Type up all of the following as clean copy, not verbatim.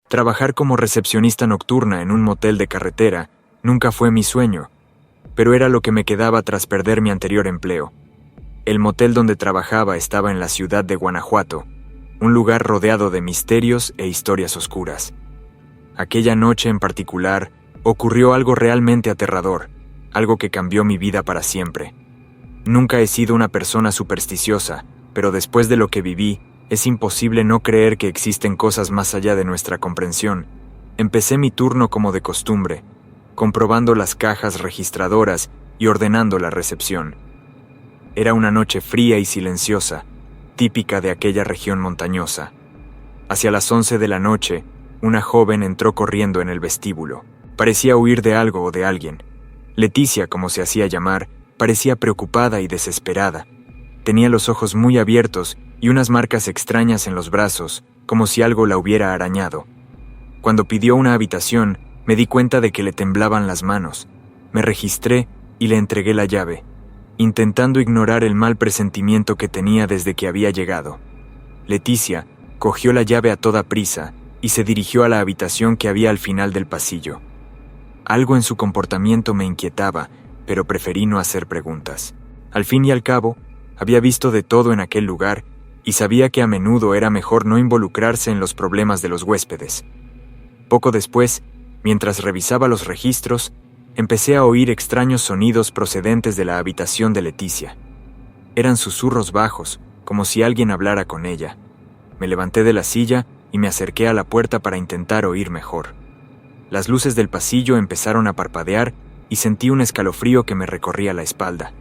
Trabajar como recepcionista nocturna en un motel de carretera nunca fue mi sueño, pero era lo que me quedaba tras perder mi anterior empleo. El motel donde trabajaba estaba en la ciudad de Guanajuato, un lugar rodeado de misterios e historias oscuras. Aquella noche en particular ocurrió algo realmente aterrador, algo que cambió mi vida para siempre. Nunca he sido una persona supersticiosa, pero después de lo que viví, es imposible no creer que existen cosas más allá de nuestra comprensión. Empecé mi turno como de costumbre, comprobando las cajas registradoras y ordenando la recepción. Era una noche fría y silenciosa, típica de aquella región montañosa. Hacia las 11 de la noche, una joven entró corriendo en el vestíbulo. Parecía huir de algo o de alguien. Leticia, como se hacía llamar, parecía preocupada y desesperada. Tenía los ojos muy abiertos y unas marcas extrañas en los brazos, como si algo la hubiera arañado. Cuando pidió una habitación, me di cuenta de que le temblaban las manos. Me registré y le entregué la llave, intentando ignorar el mal presentimiento que tenía desde que había llegado. Leticia cogió la llave a toda prisa y se dirigió a la habitación que había al final del pasillo. Algo en su comportamiento me inquietaba, pero preferí no hacer preguntas. Al fin y al cabo, había visto de todo en aquel lugar y sabía que a menudo era mejor no involucrarse en los problemas de los huéspedes. Poco después, mientras revisaba los registros, empecé a oír extraños sonidos procedentes de la habitación de Leticia. Eran susurros bajos, como si alguien hablara con ella. Me levanté de la silla y me acerqué a la puerta para intentar oír mejor. Las luces del pasillo empezaron a parpadear y sentí un escalofrío que me recorría la espalda.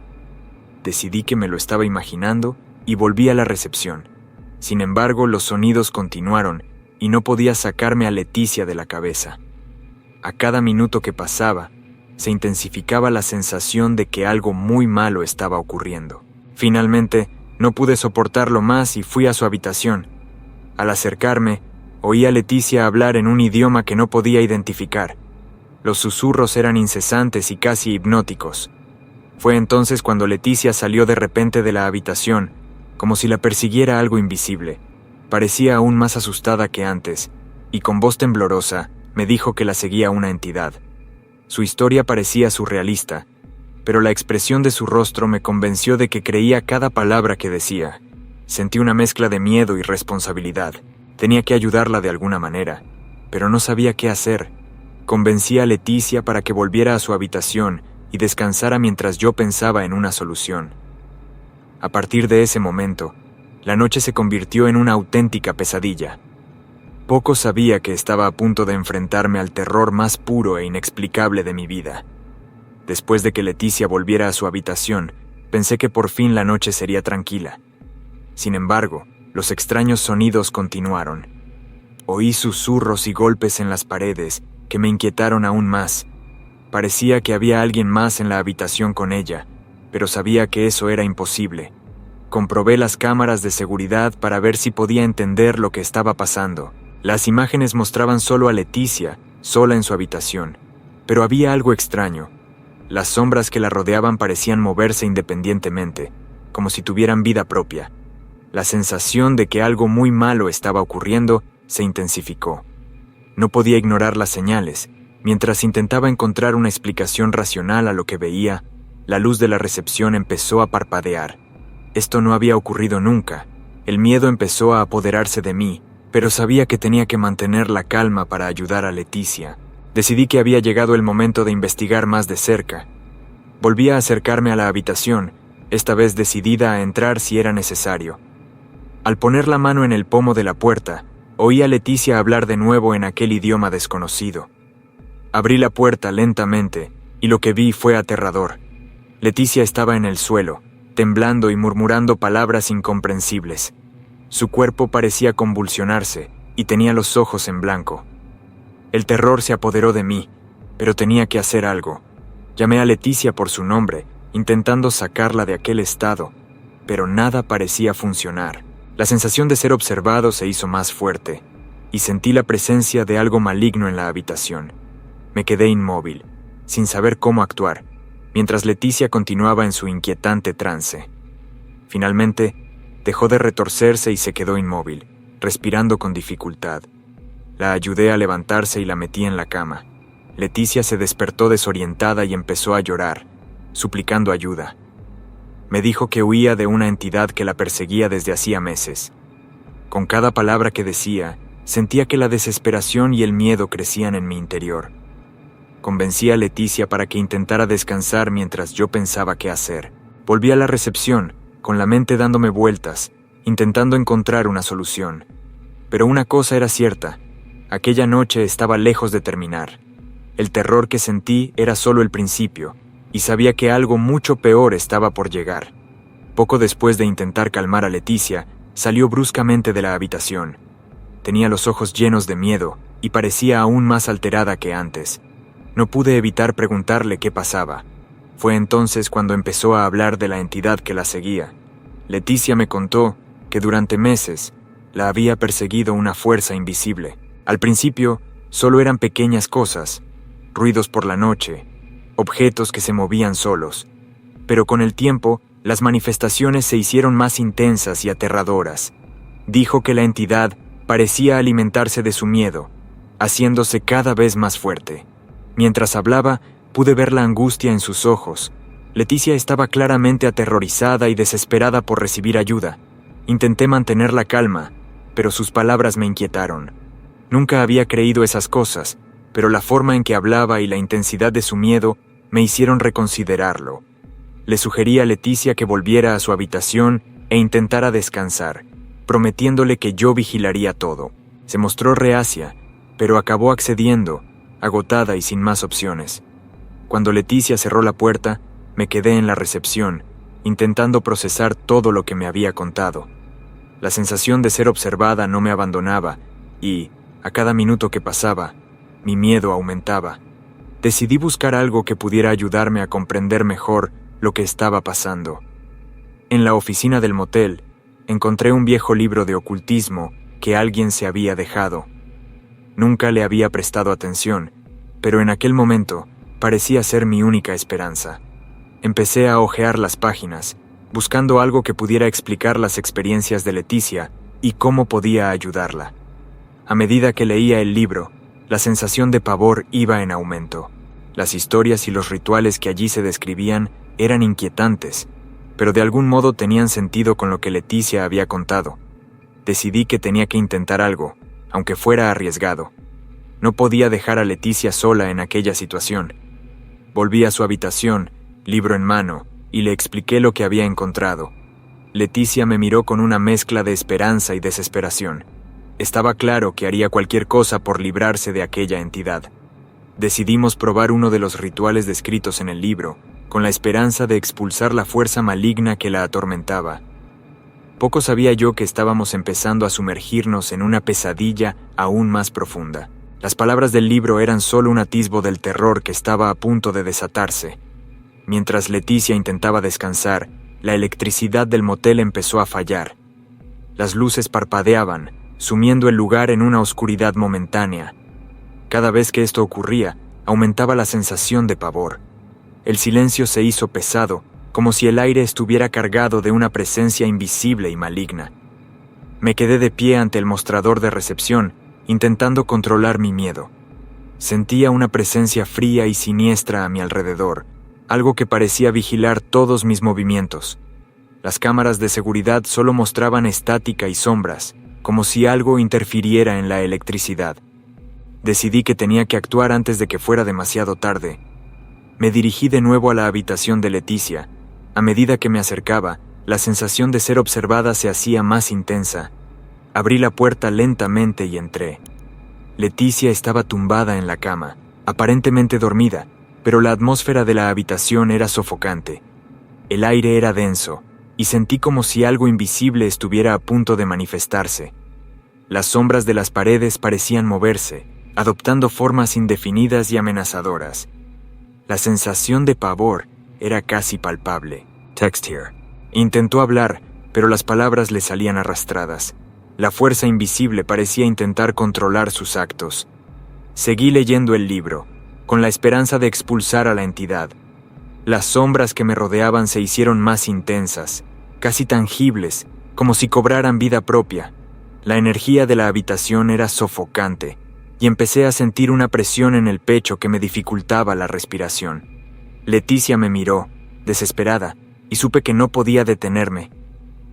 Decidí que me lo estaba imaginando y volví a la recepción. Sin embargo, los sonidos continuaron y no podía sacarme a Leticia de la cabeza. A cada minuto que pasaba, se intensificaba la sensación de que algo muy malo estaba ocurriendo. Finalmente, no pude soportarlo más y fui a su habitación. Al acercarme, oí a Leticia hablar en un idioma que no podía identificar. Los susurros eran incesantes y casi hipnóticos. Fue entonces cuando Leticia salió de repente de la habitación, como si la persiguiera algo invisible. Parecía aún más asustada que antes, y con voz temblorosa me dijo que la seguía una entidad. Su historia parecía surrealista, pero la expresión de su rostro me convenció de que creía cada palabra que decía. Sentí una mezcla de miedo y responsabilidad. Tenía que ayudarla de alguna manera, pero no sabía qué hacer. Convencí a Leticia para que volviera a su habitación y descansara mientras yo pensaba en una solución. A partir de ese momento, la noche se convirtió en una auténtica pesadilla. Poco sabía que estaba a punto de enfrentarme al terror más puro e inexplicable de mi vida. Después de que Leticia volviera a su habitación, pensé que por fin la noche sería tranquila. Sin embargo, los extraños sonidos continuaron. Oí susurros y golpes en las paredes que me inquietaron aún más. Parecía que había alguien más en la habitación con ella, pero sabía que eso era imposible. Comprobé las cámaras de seguridad para ver si podía entender lo que estaba pasando. Las imágenes mostraban solo a Leticia, sola en su habitación. Pero había algo extraño. Las sombras que la rodeaban parecían moverse independientemente, como si tuvieran vida propia. La sensación de que algo muy malo estaba ocurriendo se intensificó. No podía ignorar las señales. Mientras intentaba encontrar una explicación racional a lo que veía, la luz de la recepción empezó a parpadear. Esto no había ocurrido nunca. El miedo empezó a apoderarse de mí, pero sabía que tenía que mantener la calma para ayudar a Leticia. Decidí que había llegado el momento de investigar más de cerca. Volví a acercarme a la habitación, esta vez decidida a entrar si era necesario. Al poner la mano en el pomo de la puerta, oí a Leticia hablar de nuevo en aquel idioma desconocido. Abrí la puerta lentamente y lo que vi fue aterrador. Leticia estaba en el suelo, temblando y murmurando palabras incomprensibles. Su cuerpo parecía convulsionarse y tenía los ojos en blanco. El terror se apoderó de mí, pero tenía que hacer algo. Llamé a Leticia por su nombre, intentando sacarla de aquel estado, pero nada parecía funcionar. La sensación de ser observado se hizo más fuerte, y sentí la presencia de algo maligno en la habitación. Me quedé inmóvil, sin saber cómo actuar, mientras Leticia continuaba en su inquietante trance. Finalmente, dejó de retorcerse y se quedó inmóvil, respirando con dificultad. La ayudé a levantarse y la metí en la cama. Leticia se despertó desorientada y empezó a llorar, suplicando ayuda. Me dijo que huía de una entidad que la perseguía desde hacía meses. Con cada palabra que decía, sentía que la desesperación y el miedo crecían en mi interior. Convencí a Leticia para que intentara descansar mientras yo pensaba qué hacer. Volví a la recepción, con la mente dándome vueltas, intentando encontrar una solución. Pero una cosa era cierta, aquella noche estaba lejos de terminar. El terror que sentí era solo el principio, y sabía que algo mucho peor estaba por llegar. Poco después de intentar calmar a Leticia, salió bruscamente de la habitación. Tenía los ojos llenos de miedo, y parecía aún más alterada que antes. No pude evitar preguntarle qué pasaba. Fue entonces cuando empezó a hablar de la entidad que la seguía. Leticia me contó que durante meses la había perseguido una fuerza invisible. Al principio, solo eran pequeñas cosas, ruidos por la noche, objetos que se movían solos. Pero con el tiempo, las manifestaciones se hicieron más intensas y aterradoras. Dijo que la entidad parecía alimentarse de su miedo, haciéndose cada vez más fuerte. Mientras hablaba, pude ver la angustia en sus ojos. Leticia estaba claramente aterrorizada y desesperada por recibir ayuda. Intenté mantener la calma, pero sus palabras me inquietaron. Nunca había creído esas cosas, pero la forma en que hablaba y la intensidad de su miedo me hicieron reconsiderarlo. Le sugerí a Leticia que volviera a su habitación e intentara descansar, prometiéndole que yo vigilaría todo. Se mostró reacia, pero acabó accediendo, agotada y sin más opciones. Cuando Leticia cerró la puerta, me quedé en la recepción, intentando procesar todo lo que me había contado. La sensación de ser observada no me abandonaba y, a cada minuto que pasaba, mi miedo aumentaba. Decidí buscar algo que pudiera ayudarme a comprender mejor lo que estaba pasando. En la oficina del motel, encontré un viejo libro de ocultismo que alguien se había dejado. Nunca le había prestado atención, pero en aquel momento parecía ser mi única esperanza. Empecé a hojear las páginas, buscando algo que pudiera explicar las experiencias de Leticia y cómo podía ayudarla. A medida que leía el libro, la sensación de pavor iba en aumento. Las historias y los rituales que allí se describían eran inquietantes, pero de algún modo tenían sentido con lo que Leticia había contado. Decidí que tenía que intentar algo, aunque fuera arriesgado. No podía dejar a Leticia sola en aquella situación. Volví a su habitación, libro en mano, y le expliqué lo que había encontrado. Leticia me miró con una mezcla de esperanza y desesperación. Estaba claro que haría cualquier cosa por librarse de aquella entidad. Decidimos probar uno de los rituales descritos en el libro, con la esperanza de expulsar la fuerza maligna que la atormentaba. Poco sabía yo que estábamos empezando a sumergirnos en una pesadilla aún más profunda. Las palabras del libro eran solo un atisbo del terror que estaba a punto de desatarse. Mientras Leticia intentaba descansar, la electricidad del motel empezó a fallar. Las luces parpadeaban, sumiendo el lugar en una oscuridad momentánea. Cada vez que esto ocurría, aumentaba la sensación de pavor. El silencio se hizo pesado, como si el aire estuviera cargado de una presencia invisible y maligna. Me quedé de pie ante el mostrador de recepción, intentando controlar mi miedo. Sentía una presencia fría y siniestra a mi alrededor, algo que parecía vigilar todos mis movimientos. Las cámaras de seguridad solo mostraban estática y sombras, como si algo interfiriera en la electricidad. Decidí que tenía que actuar antes de que fuera demasiado tarde. Me dirigí de nuevo a la habitación de Leticia. A medida que me acercaba, la sensación de ser observada se hacía más intensa. Abrí la puerta lentamente y entré. Leticia estaba tumbada en la cama, aparentemente dormida, pero la atmósfera de la habitación era sofocante. El aire era denso, y sentí como si algo invisible estuviera a punto de manifestarse. Las sombras de las paredes parecían moverse, adoptando formas indefinidas y amenazadoras. La sensación de pavor era casi palpable. Text here. Intentó hablar, pero las palabras le salían arrastradas. La fuerza invisible parecía intentar controlar sus actos. Seguí leyendo el libro, con la esperanza de expulsar a la entidad. Las sombras que me rodeaban se hicieron más intensas, casi tangibles, como si cobraran vida propia. La energía de la habitación era sofocante, y empecé a sentir una presión en el pecho que me dificultaba la respiración. Leticia me miró, desesperada, y supe que no podía detenerme.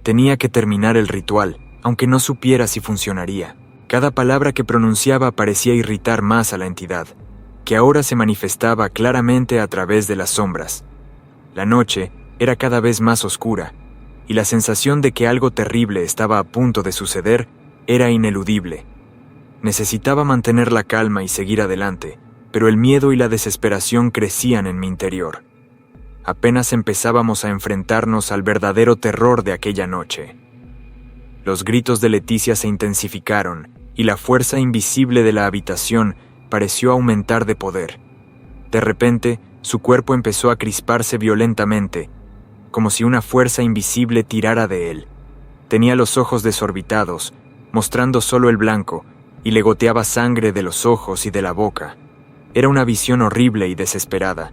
Tenía que terminar el ritual, aunque no supiera si funcionaría. Cada palabra que pronunciaba parecía irritar más a la entidad, que ahora se manifestaba claramente a través de las sombras. La noche era cada vez más oscura, y la sensación de que algo terrible estaba a punto de suceder era ineludible. Necesitaba mantener la calma y seguir adelante, pero el miedo y la desesperación crecían en mi interior. Apenas empezábamos a enfrentarnos al verdadero terror de aquella noche. Los gritos de Leticia se intensificaron, y la fuerza invisible de la habitación pareció aumentar de poder. De repente, su cuerpo empezó a crisparse violentamente, como si una fuerza invisible tirara de él. Tenía los ojos desorbitados, mostrando solo el blanco, y le goteaba sangre de los ojos y de la boca. Era una visión horrible y desesperada.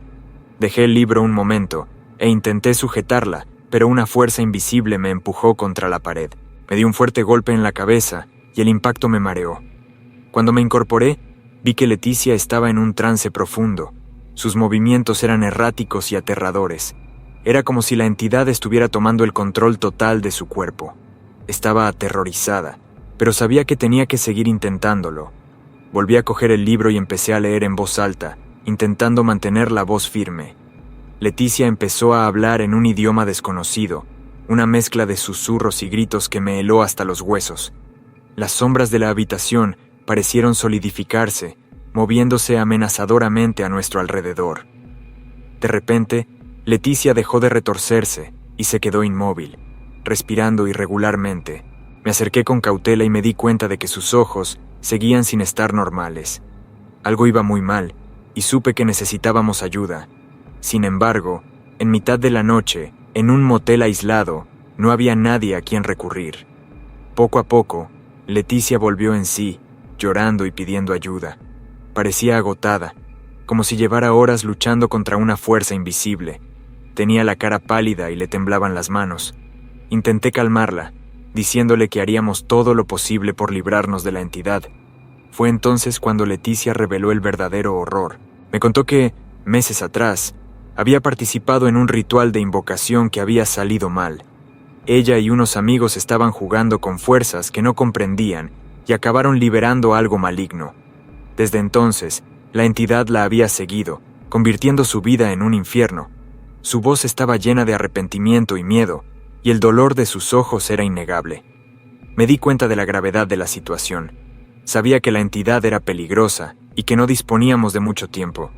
Dejé el libro un momento, e intenté sujetarla, pero una fuerza invisible me empujó contra la pared. Me dio un fuerte golpe en la cabeza, y el impacto me mareó. Cuando me incorporé, vi que Leticia estaba en un trance profundo. Sus movimientos eran erráticos y aterradores. Era como si la entidad estuviera tomando el control total de su cuerpo. Estaba aterrorizada, pero sabía que tenía que seguir intentándolo. Volví a coger el libro y empecé a leer en voz alta, intentando mantener la voz firme. Leticia empezó a hablar en un idioma desconocido, una mezcla de susurros y gritos que me heló hasta los huesos. Las sombras de la habitación parecieron solidificarse, moviéndose amenazadoramente a nuestro alrededor. De repente, Leticia dejó de retorcerse y se quedó inmóvil, respirando irregularmente. Me acerqué con cautela y me di cuenta de que sus ojos seguían sin estar normales. Algo iba muy mal, y supe que necesitábamos ayuda. Sin embargo, en mitad de la noche, en un motel aislado, no había nadie a quien recurrir. Poco a poco, Leticia volvió en sí, llorando y pidiendo ayuda. Parecía agotada, como si llevara horas luchando contra una fuerza invisible. Tenía la cara pálida y le temblaban las manos. Intenté calmarla, diciéndole que haríamos todo lo posible por librarnos de la entidad. Fue entonces cuando Leticia reveló el verdadero horror. Me contó que, meses atrás, había participado en un ritual de invocación que había salido mal. Ella y unos amigos estaban jugando con fuerzas que no comprendían y acabaron liberando algo maligno. Desde entonces, la entidad la había seguido, convirtiendo su vida en un infierno. Su voz estaba llena de arrepentimiento y miedo, y el dolor de sus ojos era innegable. Me di cuenta de la gravedad de la situación. Sabía que la entidad era peligrosa y que no disponíamos de mucho tiempo.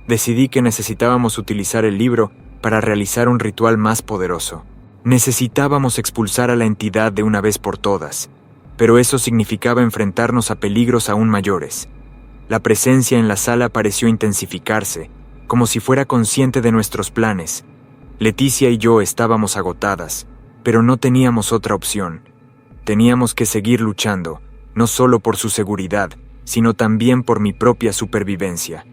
Decidí que necesitábamos utilizar el libro para realizar un ritual más poderoso. Necesitábamos expulsar a la entidad de una vez por todas, pero eso significaba enfrentarnos a peligros aún mayores. La presencia en la sala pareció intensificarse, como si fuera consciente de nuestros planes. Leticia y yo estábamos agotadas, pero no teníamos otra opción. Teníamos que seguir luchando, no solo por su seguridad, sino también por mi propia supervivencia.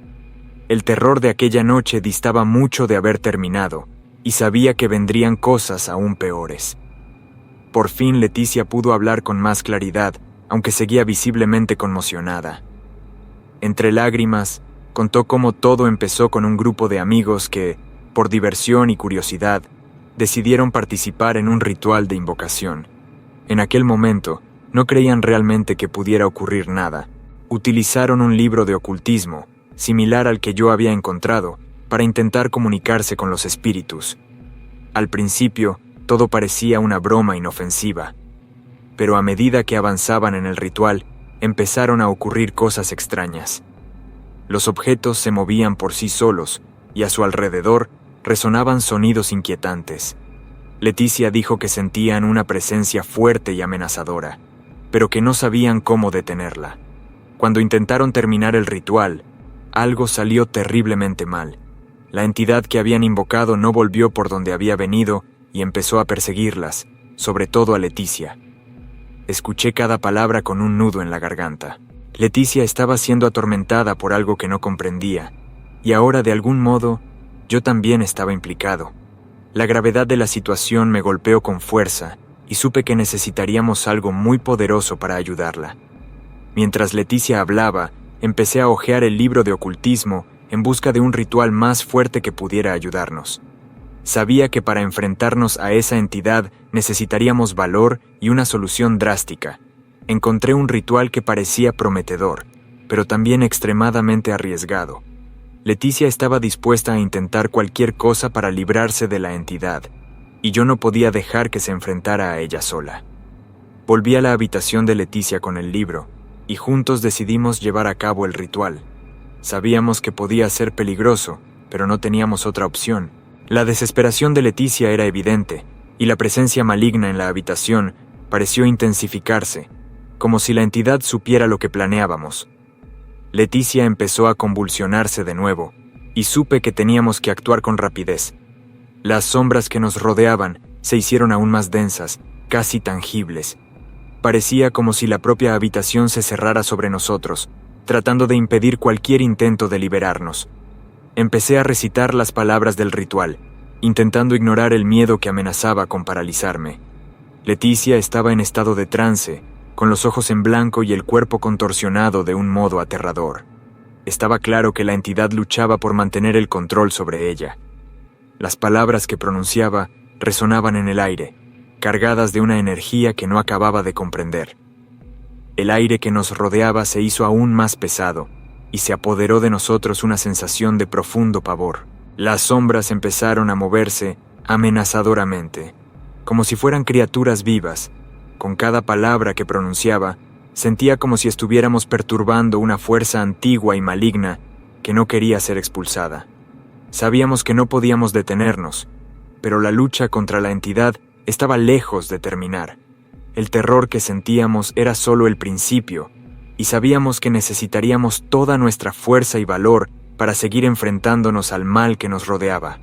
El terror de aquella noche distaba mucho de haber terminado, y sabía que vendrían cosas aún peores. Por fin Leticia pudo hablar con más claridad, aunque seguía visiblemente conmocionada. Entre lágrimas, contó cómo todo empezó con un grupo de amigos que, por diversión y curiosidad, decidieron participar en un ritual de invocación. En aquel momento, no creían realmente que pudiera ocurrir nada. Utilizaron un libro de ocultismo, similar al que yo había encontrado, para intentar comunicarse con los espíritus. Al principio, todo parecía una broma inofensiva, pero a medida que avanzaban en el ritual, empezaron a ocurrir cosas extrañas. Los objetos se movían por sí solos, y a su alrededor resonaban sonidos inquietantes. Leticia dijo que sentían una presencia fuerte y amenazadora, pero que no sabían cómo detenerla. Cuando intentaron terminar el ritual, algo salió terriblemente mal. La entidad que habían invocado no volvió por donde había venido y empezó a perseguirlas, sobre todo a Leticia. Escuché cada palabra con un nudo en la garganta. Leticia estaba siendo atormentada por algo que no comprendía, y ahora de algún modo yo también estaba implicado. La gravedad de la situación me golpeó con fuerza y supe que necesitaríamos algo muy poderoso para ayudarla. Mientras Leticia hablaba, empecé a hojear el libro de ocultismo en busca de un ritual más fuerte que pudiera ayudarnos. Sabía que para enfrentarnos a esa entidad necesitaríamos valor y una solución drástica. Encontré un ritual que parecía prometedor, pero también extremadamente arriesgado. Leticia estaba dispuesta a intentar cualquier cosa para librarse de la entidad, y yo no podía dejar que se enfrentara a ella sola. Volví a la habitación de Leticia con el libro, y juntos decidimos llevar a cabo el ritual. Sabíamos que podía ser peligroso, pero no teníamos otra opción. La desesperación de Leticia era evidente, y la presencia maligna en la habitación pareció intensificarse, como si la entidad supiera lo que planeábamos. Leticia empezó a convulsionarse de nuevo, y supe que teníamos que actuar con rapidez. Las sombras que nos rodeaban se hicieron aún más densas, casi tangibles. Parecía como si la propia habitación se cerrara sobre nosotros, tratando de impedir cualquier intento de liberarnos. Empecé a recitar las palabras del ritual, intentando ignorar el miedo que amenazaba con paralizarme. Leticia estaba en estado de trance, con los ojos en blanco y el cuerpo contorsionado de un modo aterrador. Estaba claro que la entidad luchaba por mantener el control sobre ella. Las palabras que pronunciaba resonaban en el aire, cargadas de una energía que no acababa de comprender. El aire que nos rodeaba se hizo aún más pesado, y se apoderó de nosotros una sensación de profundo pavor. Las sombras empezaron a moverse amenazadoramente, como si fueran criaturas vivas. Con cada palabra que pronunciaba, sentía como si estuviéramos perturbando una fuerza antigua y maligna que no quería ser expulsada. Sabíamos que no podíamos detenernos, pero la lucha contra la entidad estaba lejos de terminar. El terror que sentíamos era solo el principio, y sabíamos que necesitaríamos toda nuestra fuerza y valor para seguir enfrentándonos al mal que nos rodeaba.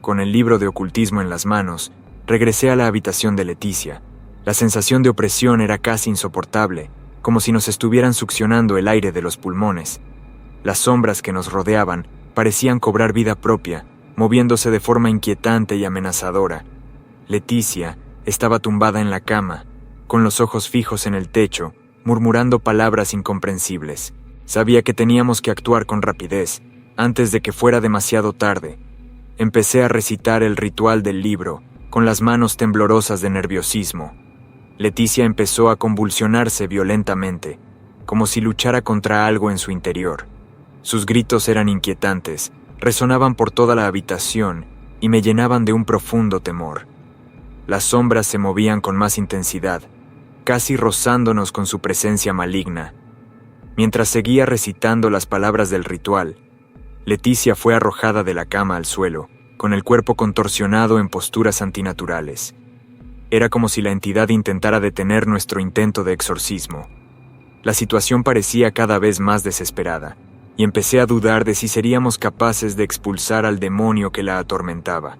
Con el libro de ocultismo en las manos, regresé a la habitación de Leticia. La sensación de opresión era casi insoportable, como si nos estuvieran succionando el aire de los pulmones. Las sombras que nos rodeaban parecían cobrar vida propia, moviéndose de forma inquietante y amenazadora. Leticia estaba tumbada en la cama, con los ojos fijos en el techo, murmurando palabras incomprensibles. Sabía que teníamos que actuar con rapidez, antes de que fuera demasiado tarde. Empecé a recitar el ritual del libro, con las manos temblorosas de nerviosismo. Leticia empezó a convulsionarse violentamente, como si luchara contra algo en su interior. Sus gritos eran inquietantes, resonaban por toda la habitación y me llenaban de un profundo temor. Las sombras se movían con más intensidad, casi rozándonos con su presencia maligna. Mientras seguía recitando las palabras del ritual, Leticia fue arrojada de la cama al suelo, con el cuerpo contorsionado en posturas antinaturales. Era como si la entidad intentara detener nuestro intento de exorcismo. La situación parecía cada vez más desesperada, y empecé a dudar de si seríamos capaces de expulsar al demonio que la atormentaba.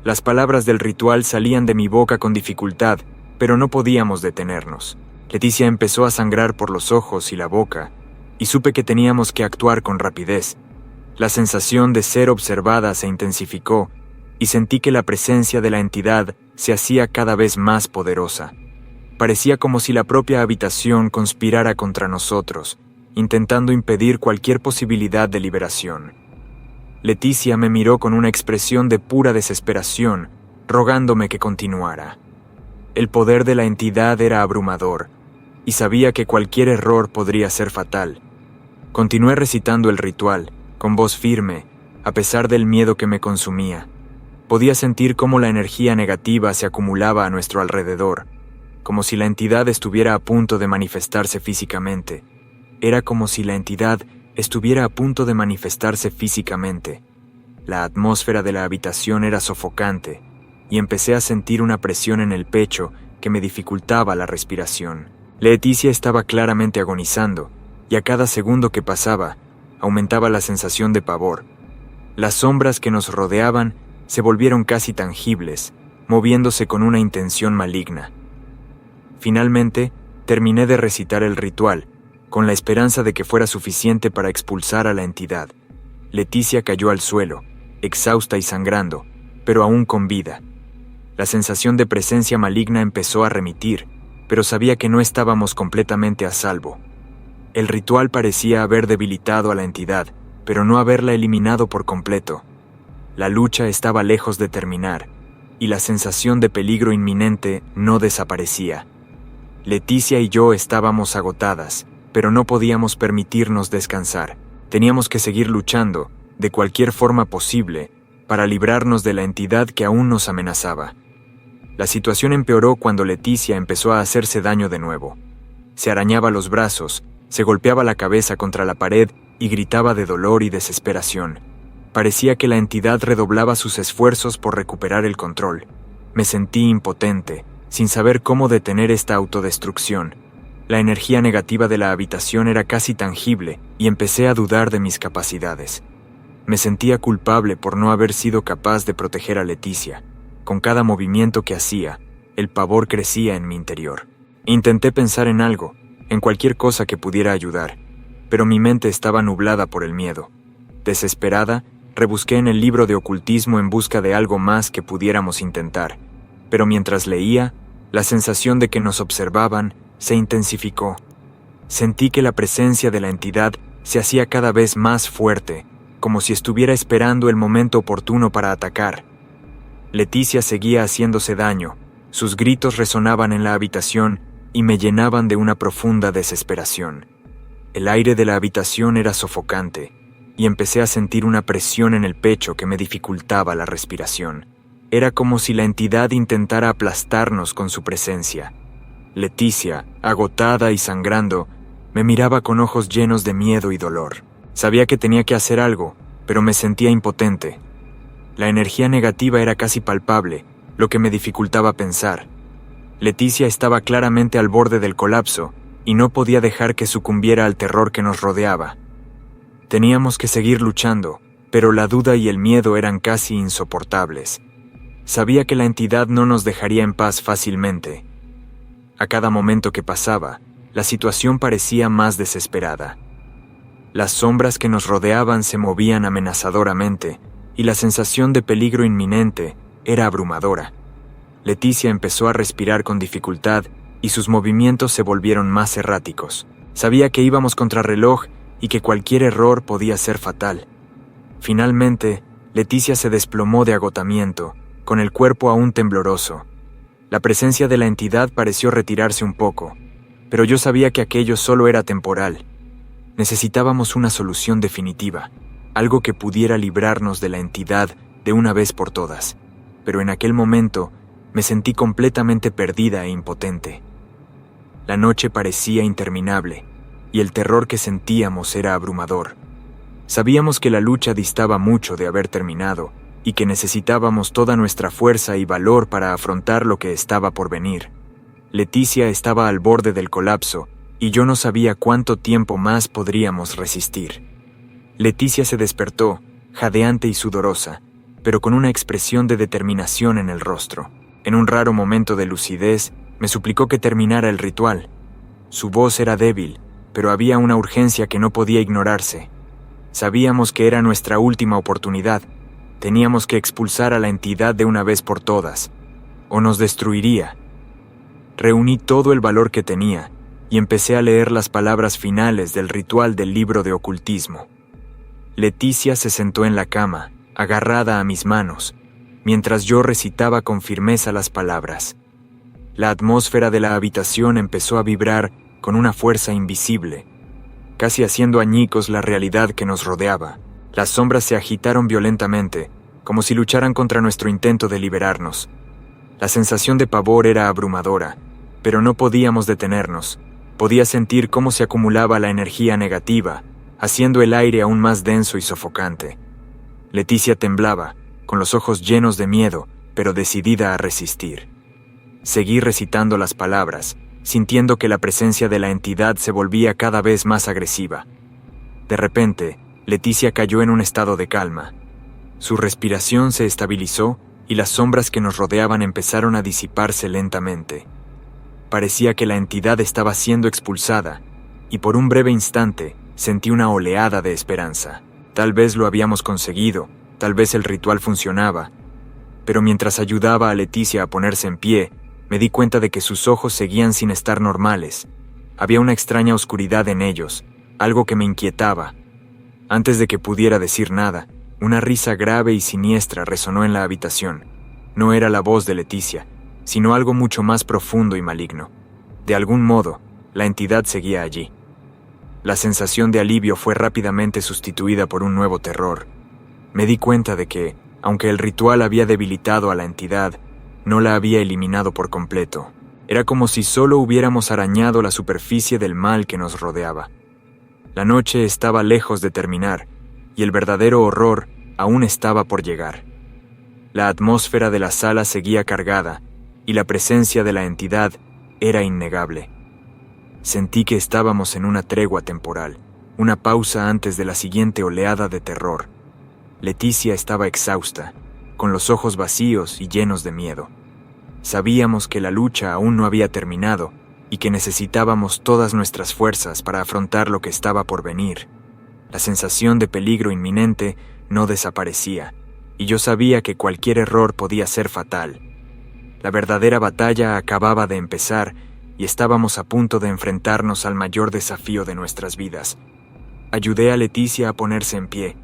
Las palabras del ritual salían de mi boca con dificultad, pero no podíamos detenernos. Leticia empezó a sangrar por los ojos y la boca, y supe que teníamos que actuar con rapidez. La sensación de ser observada se intensificó, y sentí que la presencia de la entidad se hacía cada vez más poderosa. Parecía como si la propia habitación conspirara contra nosotros, intentando impedir cualquier posibilidad de liberación. Leticia me miró con una expresión de pura desesperación, rogándome que continuara. El poder de la entidad era abrumador, y sabía que cualquier error podría ser fatal. Continué recitando el ritual, con voz firme, a pesar del miedo que me consumía. Podía sentir cómo la energía negativa se acumulaba a nuestro alrededor, como si la entidad estuviera a punto de manifestarse físicamente. Era como si la entidad estuviera a punto de manifestarse físicamente. La atmósfera de la habitación era sofocante, y empecé a sentir una presión en el pecho que me dificultaba la respiración. Leticia estaba claramente agonizando, y a cada segundo que pasaba, aumentaba la sensación de pavor. Las sombras que nos rodeaban se volvieron casi tangibles, moviéndose con una intención maligna. Finalmente, terminé de recitar el ritual, con la esperanza de que fuera suficiente para expulsar a la entidad. Leticia cayó al suelo, exhausta y sangrando, pero aún con vida. La sensación de presencia maligna empezó a remitir, pero sabía que no estábamos completamente a salvo. El ritual parecía haber debilitado a la entidad, pero no haberla eliminado por completo. La lucha estaba lejos de terminar, y la sensación de peligro inminente no desaparecía. Leticia y yo estábamos agotadas, pero no podíamos permitirnos descansar. Teníamos que seguir luchando, de cualquier forma posible, para librarnos de la entidad que aún nos amenazaba. La situación empeoró cuando Leticia empezó a hacerse daño de nuevo. Se arañaba los brazos, se golpeaba la cabeza contra la pared y gritaba de dolor y desesperación. Parecía que la entidad redoblaba sus esfuerzos por recuperar el control. Me sentí impotente, sin saber cómo detener esta autodestrucción. La energía negativa de la habitación era casi tangible y empecé a dudar de mis capacidades. Me sentía culpable por no haber sido capaz de proteger a Leticia. Con cada movimiento que hacía, el pavor crecía en mi interior. Intenté pensar en algo, en cualquier cosa que pudiera ayudar, pero mi mente estaba nublada por el miedo. Desesperada, rebusqué en el libro de ocultismo en busca de algo más que pudiéramos intentar, pero mientras leía, la sensación de que nos observaban se intensificó. Sentí que la presencia de la entidad se hacía cada vez más fuerte, como si estuviera esperando el momento oportuno para atacar. Leticia seguía haciéndose daño, sus gritos resonaban en la habitación y me llenaban de una profunda desesperación. El aire de la habitación era sofocante, y empecé a sentir una presión en el pecho que me dificultaba la respiración. Era como si la entidad intentara aplastarnos con su presencia. Leticia, agotada y sangrando, me miraba con ojos llenos de miedo y dolor. Sabía que tenía que hacer algo, pero me sentía impotente. La energía negativa era casi palpable, lo que me dificultaba pensar. Leticia estaba claramente al borde del colapso, y no podía dejar que sucumbiera al terror que nos rodeaba. Teníamos que seguir luchando, pero la duda y el miedo eran casi insoportables. Sabía que la entidad no nos dejaría en paz fácilmente. A cada momento que pasaba, la situación parecía más desesperada. Las sombras que nos rodeaban se movían amenazadoramente, y la sensación de peligro inminente era abrumadora. Leticia empezó a respirar con dificultad y sus movimientos se volvieron más erráticos. Sabía que íbamos contra reloj y que cualquier error podía ser fatal. Finalmente, Leticia se desplomó de agotamiento, con el cuerpo aún tembloroso. La presencia de la entidad pareció retirarse un poco, pero yo sabía que aquello solo era temporal. Necesitábamos una solución definitiva, algo que pudiera librarnos de la entidad de una vez por todas. Pero en aquel momento me sentí completamente perdida e impotente. La noche parecía interminable, y el terror que sentíamos era abrumador. Sabíamos que la lucha distaba mucho de haber terminado, y que necesitábamos toda nuestra fuerza y valor para afrontar lo que estaba por venir. Leticia estaba al borde del colapso, y yo no sabía cuánto tiempo más podríamos resistir. Leticia se despertó, jadeante y sudorosa, pero con una expresión de determinación en el rostro. En un raro momento de lucidez, me suplicó que terminara el ritual. Su voz era débil, pero había una urgencia que no podía ignorarse. Sabíamos que era nuestra última oportunidad. Teníamos que expulsar a la entidad de una vez por todas, o nos destruiría. Reuní todo el valor que tenía y empecé a leer las palabras finales del ritual del libro de ocultismo. Leticia se sentó en la cama, agarrada a mis manos, mientras yo recitaba con firmeza las palabras. La atmósfera de la habitación empezó a vibrar con una fuerza invisible, casi haciendo añicos la realidad que nos rodeaba. Las sombras se agitaron violentamente, como si lucharan contra nuestro intento de liberarnos. La sensación de pavor era abrumadora, pero no podíamos detenernos. Podía sentir cómo se acumulaba la energía negativa, haciendo el aire aún más denso y sofocante. Leticia temblaba, con los ojos llenos de miedo, pero decidida a resistir. Seguí recitando las palabras, sintiendo que la presencia de la entidad se volvía cada vez más agresiva. De repente, Leticia cayó en un estado de calma. Su respiración se estabilizó y las sombras que nos rodeaban empezaron a disiparse lentamente. Parecía que la entidad estaba siendo expulsada, y por un breve instante sentí una oleada de esperanza. Tal vez lo habíamos conseguido, tal vez el ritual funcionaba, pero mientras ayudaba a Leticia a ponerse en pie, me di cuenta de que sus ojos seguían sin estar normales. Había una extraña oscuridad en ellos, algo que me inquietaba. Antes de que pudiera decir nada, una risa grave y siniestra resonó en la habitación. No era la voz de Leticia, sino algo mucho más profundo y maligno. De algún modo, la entidad seguía allí. La sensación de alivio fue rápidamente sustituida por un nuevo terror. Me di cuenta de que, aunque el ritual había debilitado a la entidad, no la había eliminado por completo. Era como si solo hubiéramos arañado la superficie del mal que nos rodeaba. La noche estaba lejos de terminar, y el verdadero horror aún estaba por llegar. La atmósfera de la sala seguía cargada, y la presencia de la entidad era innegable. Sentí que estábamos en una tregua temporal, una pausa antes de la siguiente oleada de terror. Leticia estaba exhausta, con los ojos vacíos y llenos de miedo. Sabíamos que la lucha aún no había terminado y que necesitábamos todas nuestras fuerzas para afrontar lo que estaba por venir. La sensación de peligro inminente no desaparecía, y yo sabía que cualquier error podía ser fatal. La verdadera batalla acababa de empezar y estábamos a punto de enfrentarnos al mayor desafío de nuestras vidas. Ayudé a Leticia a ponerse en pie,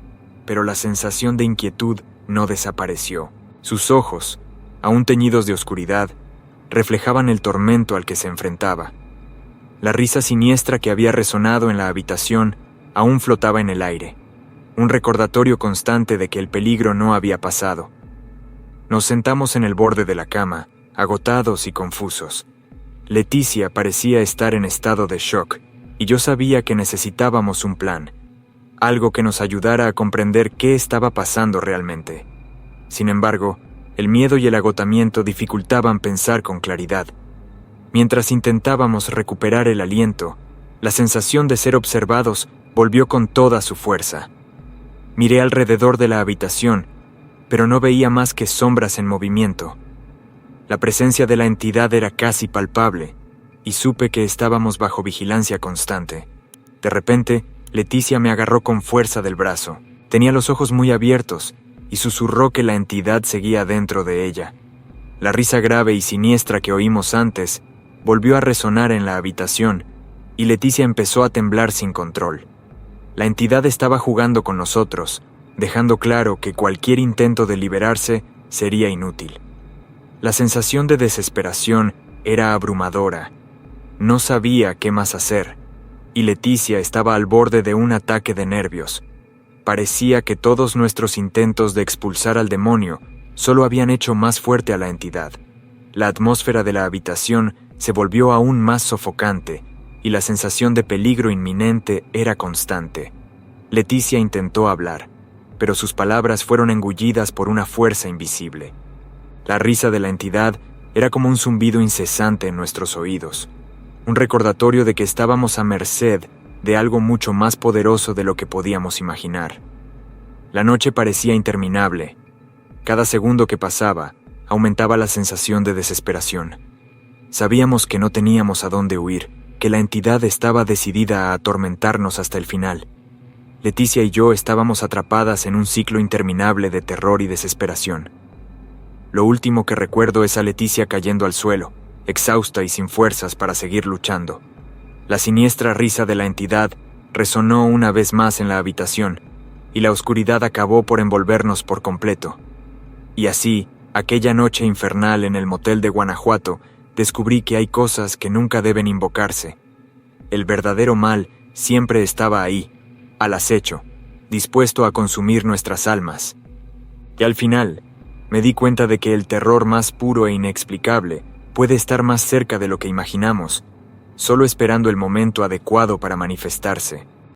pero la sensación de inquietud no desapareció. Sus ojos, aún teñidos de oscuridad, reflejaban el tormento al que se enfrentaba. La risa siniestra que había resonado en la habitación aún flotaba en el aire, un recordatorio constante de que el peligro no había pasado. Nos sentamos en el borde de la cama, agotados y confusos. Leticia parecía estar en estado de shock, y yo sabía que necesitábamos un plan, algo que nos ayudara a comprender qué estaba pasando realmente. Sin embargo, el miedo y el agotamiento dificultaban pensar con claridad. Mientras intentábamos recuperar el aliento, la sensación de ser observados volvió con toda su fuerza. Miré alrededor de la habitación, pero no veía más que sombras en movimiento. La presencia de la entidad era casi palpable, y supe que estábamos bajo vigilancia constante. De repente, Leticia me agarró con fuerza del brazo. Tenía los ojos muy abiertos, y susurró que la entidad seguía dentro de ella. La risa grave y siniestra que oímos antes volvió a resonar en la habitación, y Leticia empezó a temblar sin control. La entidad estaba jugando con nosotros, dejando claro que cualquier intento de liberarse sería inútil. La sensación de desesperación era abrumadora. No sabía qué más hacer, y Leticia estaba al borde de un ataque de nervios. Parecía que todos nuestros intentos de expulsar al demonio solo habían hecho más fuerte a la entidad. La atmósfera de la habitación se volvió aún más sofocante, y la sensación de peligro inminente era constante. Leticia intentó hablar, pero sus palabras fueron engullidas por una fuerza invisible. La risa de la entidad era como un zumbido incesante en nuestros oídos, un recordatorio de que estábamos a merced de algo mucho más poderoso de lo que podíamos imaginar. La noche parecía interminable. Cada segundo que pasaba, aumentaba la sensación de desesperación. Sabíamos que no teníamos a dónde huir, que la entidad estaba decidida a atormentarnos hasta el final. Leticia y yo estábamos atrapadas en un ciclo interminable de terror y desesperación. Lo último que recuerdo es a Leticia cayendo al suelo, exhausta y sin fuerzas para seguir luchando. La siniestra risa de la entidad resonó una vez más en la habitación, y la oscuridad acabó por envolvernos por completo. Y así, aquella noche infernal en el motel de Guanajuato, descubrí que hay cosas que nunca deben invocarse. El verdadero mal siempre estaba ahí, al acecho, dispuesto a consumir nuestras almas. Y al final, me di cuenta de que el terror más puro e inexplicable puede estar más cerca de lo que imaginamos, solo esperando el momento adecuado para manifestarse.